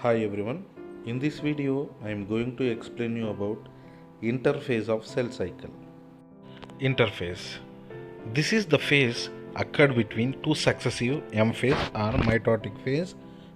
Hi everyone. In this video I am going to explain you about interphase of cell cycle. Interphase. This is the phase occurred between two successive M phase or mitotic phase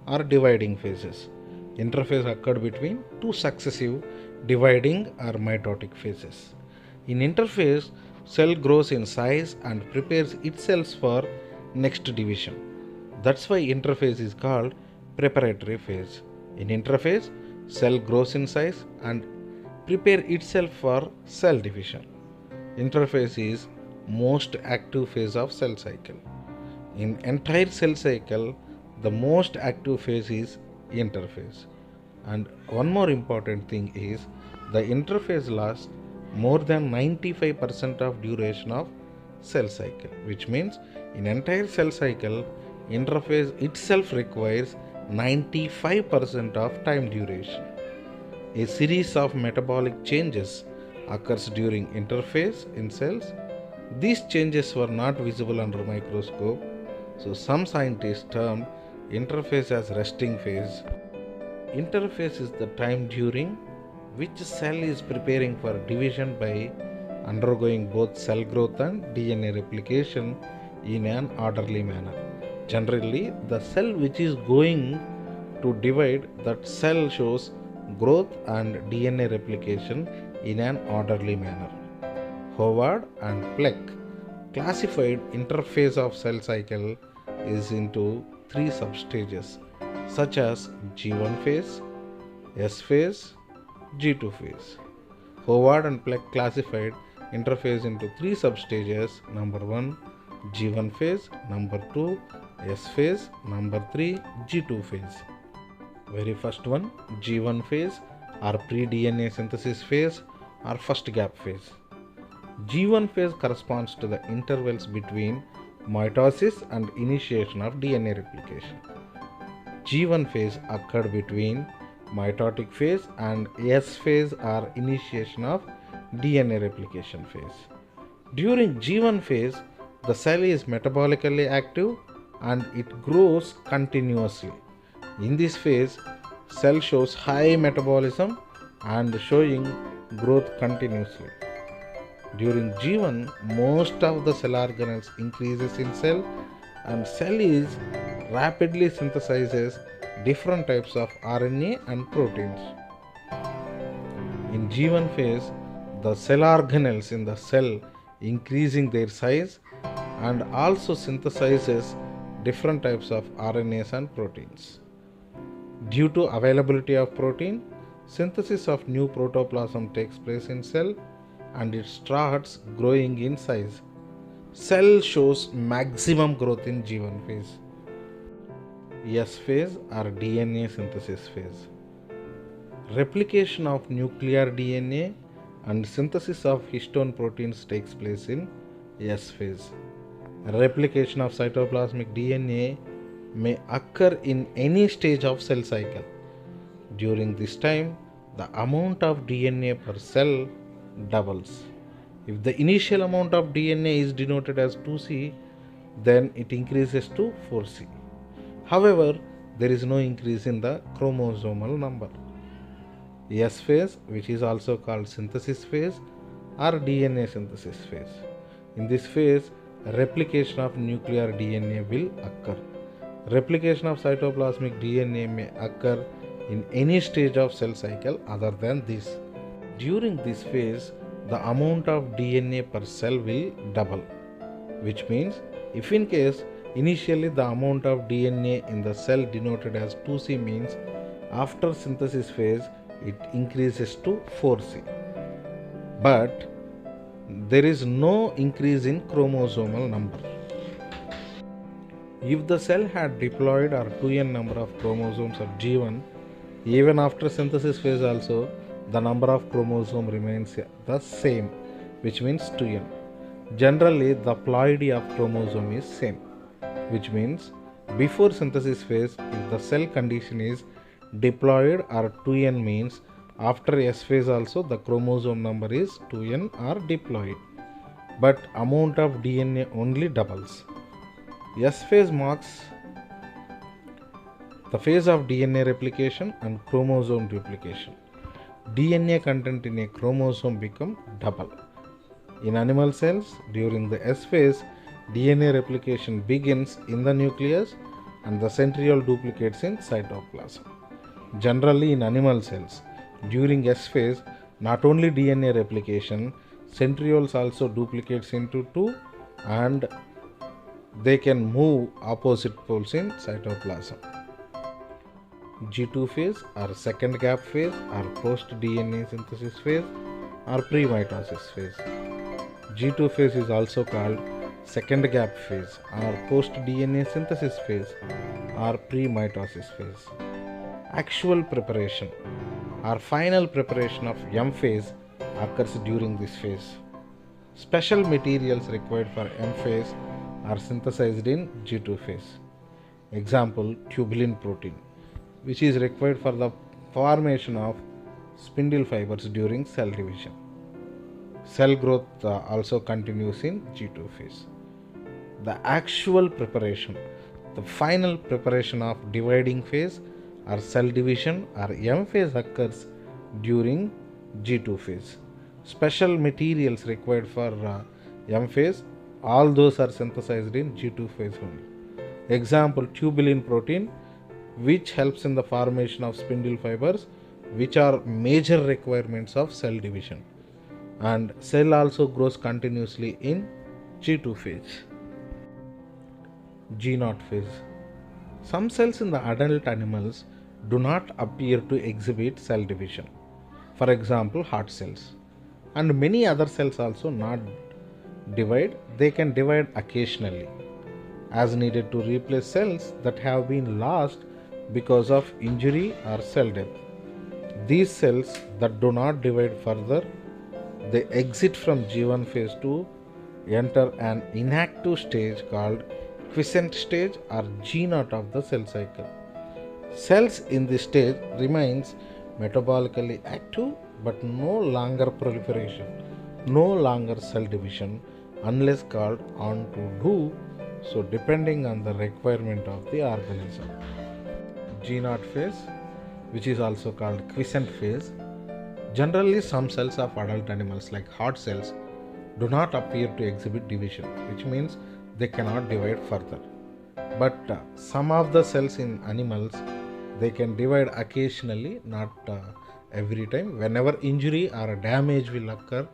or dividing phases. Interphase occurred between two successive dividing or mitotic phases. In interphase, cell grows in size and prepares itself for next division. That's why interphase is called preparatory phase. In interphase, cell grows in size and prepare itself for cell division. Interphase is most active phase of cell cycle. In entire cell cycle, the most active phase is interphase. And one more important thing is the interphase lasts more than 95% of duration of cell cycle, which means in entire cell cycle, interphase itself requires 95% of time duration. A series of metabolic changes occurs during interphase in cells. These changes were not visible under microscope, so some scientists term interphase as resting phase. Interphase is the time during which cell is preparing for division by undergoing both cell growth and DNA replication in an orderly manner. Generally, the cell which is going to divide, that cell shows growth and DNA replication in an orderly manner. Howard and Pleck classified interphase of cell cycle is into three substages such as G1 phase, S phase, G2 phase. Howard and Pleck classified interphase into three substages: number 1 G1 phase, number 2 S phase, number 3 G2 phase. Very first one, G1 phase or pre-DNA synthesis phase or first gap phase. G1 phase corresponds to the intervals between mitosis and initiation of DNA replication. G1 phase occurred between mitotic phase and S phase or initiation of DNA replication phase. During G1 phase, the cell is metabolically active and it grows continuously. In this phase, cell shows high metabolism and showing growth continuously. During G1, most of the cell organelles increases in cell and cell is rapidly synthesizes different types of RNA and proteins. In G1 phase, the cell organelles in the cell increasing their size and also synthesizes different types of RNAs and proteins. Due to availability of protein, synthesis of new protoplasm takes place in cell and it starts growing in size. Cell shows maximum growth in G1 phase. S phase or DNA synthesis phase. Replication of nuclear DNA and synthesis of histone proteins takes place in S phase. Replication of cytoplasmic DNA may occur in any stage of cell cycle. During this time, the amount of DNA per cell doubles. If the initial amount of DNA is denoted as 2C, then it increases to 4C. However, there is no increase in the chromosomal number. S phase, which is also called synthesis phase or DNA synthesis phase. In this phase, replication of nuclear DNA will occur. Replication of cytoplasmic DNA may occur in any stage of cell cycle other than this. During this phase, the amount of DNA per cell will double, which means if in case initially the amount of DNA in the cell denoted as 2C means after synthesis phase it increases to 4C. But there is no increase in chromosomal number. If the cell had diploid or 2n number of chromosomes of G1, even after synthesis phase also the number of chromosome remains the same, which means 2n. Generally the ploidy of chromosome is same, which means before synthesis phase if the cell condition is diploid or 2n means after S phase also the chromosome number is 2n or diploid, but amount of DNA only doubles. S phase marks The phase of DNA replication and chromosome duplication. DNA content in a chromosome become double. In animal cells, during the S phase, DNA replication begins in the nucleus and the centriole duplicates in cytoplasm. Generally, in animal cells, during S phase, not only DNA replication, centrioles also duplicates into two and they can move opposite poles in cytoplasm. G2 phase or second gap phase or post DNA synthesis phase or pre-mitosis phase. G2 phase is also called second gap phase or post DNA synthesis phase or pre-mitosis phase. Actual preparation or final preparation of M phase occurs during this phase. Special materials required for M phase are synthesized in G2 phase. Example, tubulin protein, which is required for the formation of spindle fibers during cell division. Cell growth also continues in G2 phase. The actual preparation, the final preparation of dividing phase or cell division or M phase occurs during G2 phase. Special materials required for M phase, all those are synthesized in G2 phase only. Example, tubulin protein, which helps in the formation of spindle fibers, which are major requirements of cell division. And cell also grows continuously in G2 phase. G0 phase. Some cells in the adult animals do not appear to exhibit cell division. For example, heart cells. And many other cells also not divide, they can divide occasionally as needed to replace cells that have been lost because of injury or cell death. These cells that do not divide further, they exit from G1 phase to enter an inactive stage called quiescent stage or G0 of the cell cycle. Cells in this stage remains metabolically active but no longer proliferation, no longer cell division unless called on to do so depending on the requirement of the organism. G0 phase, which is also called quiescent phase. Generally, some cells of adult animals like heart cells do not appear to exhibit division, which means they cannot divide further. But some of the cells in animals, they can divide occasionally, not every time. Whenever injury or damage will occur,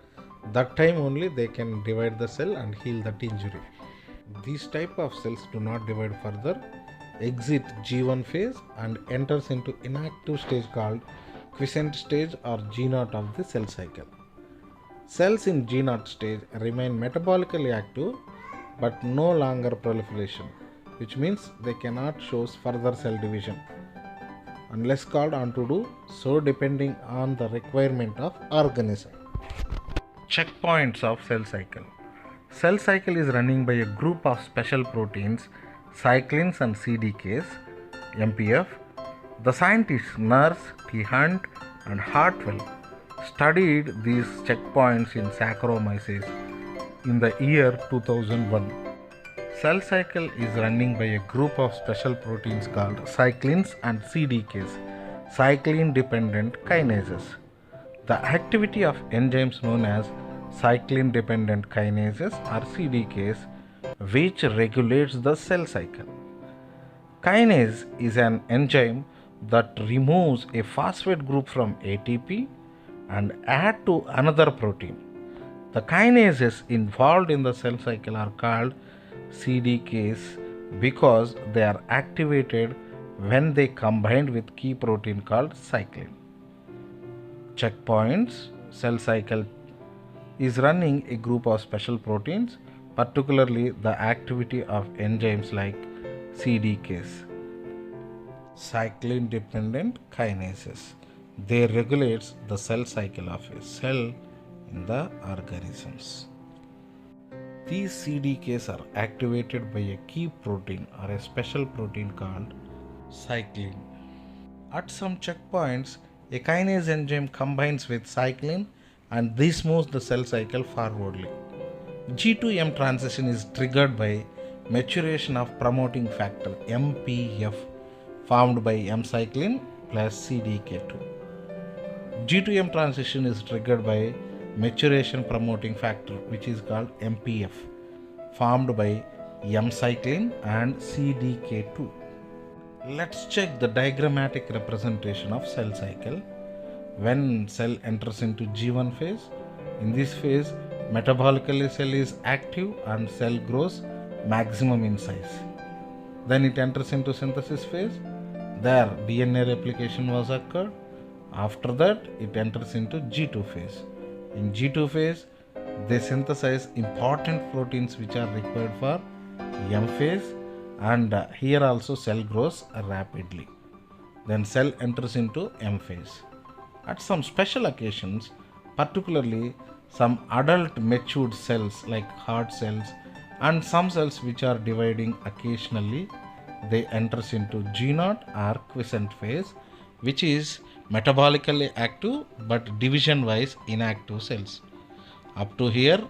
that time only they can divide the cell and heal that injury. These type of cells do not divide further, exit G1 phase and enters into inactive stage called quiescent stage or G0 of the cell cycle. Cells in G0 stage remain metabolically active but no longer proliferation, which means they cannot show further cell division unless called on to do so depending on the requirement of organism. Checkpoints of cell cycle. Cell cycle is running by a group of special proteins, cyclins and CDKs, MPF. The scientists Nurse, T. Hunt and Hartwell studied these checkpoints in Saccharomyces in the year 2001. Cell cycle is running by a group of special proteins called cyclins and CDKs, cyclin dependent kinases. The activity of enzymes known as cyclin dependent kinases or CDKs, which regulates the cell cycle. Kinase is an enzyme that removes a phosphate group from ATP and add to another protein. The kinases involved in the cell cycle are called CDKs because they are activated when they combine with key protein called cyclin. Checkpoints. Cell cycle is running a group of special proteins, particularly the activity of enzymes like CDKs, cyclin dependent kinases. They regulates the cell cycle of a cell in the organisms. These CDKs are activated by a key protein or a special protein called cyclin. At some checkpoints, a kinase enzyme combines with cyclin and this moves the cell cycle forwardly. G2M transition is triggered by maturation of promoting factor MPF formed by M cyclin plus CDK2. G2M transition is triggered by maturation promoting factor, which is called MPF, formed by M cyclin and CDK2. Let's check the diagrammatic representation of cell cycle. When cell enters into G1 phase, in this phase metabolically cell is active and cell grows maximum in size. Then it enters into synthesis phase. There DNA replication was occurred. After that it enters into G2 phase. In G2 phase they synthesize important proteins which are required for M phase, and here also cell grows rapidly. Then cell enters into M phase. At some special occasions, particularly some adult matured cells like heart cells and some cells which are dividing occasionally, they enters into G0 or quiescent phase, which is metabolically active but division wise inactive cells. Up to here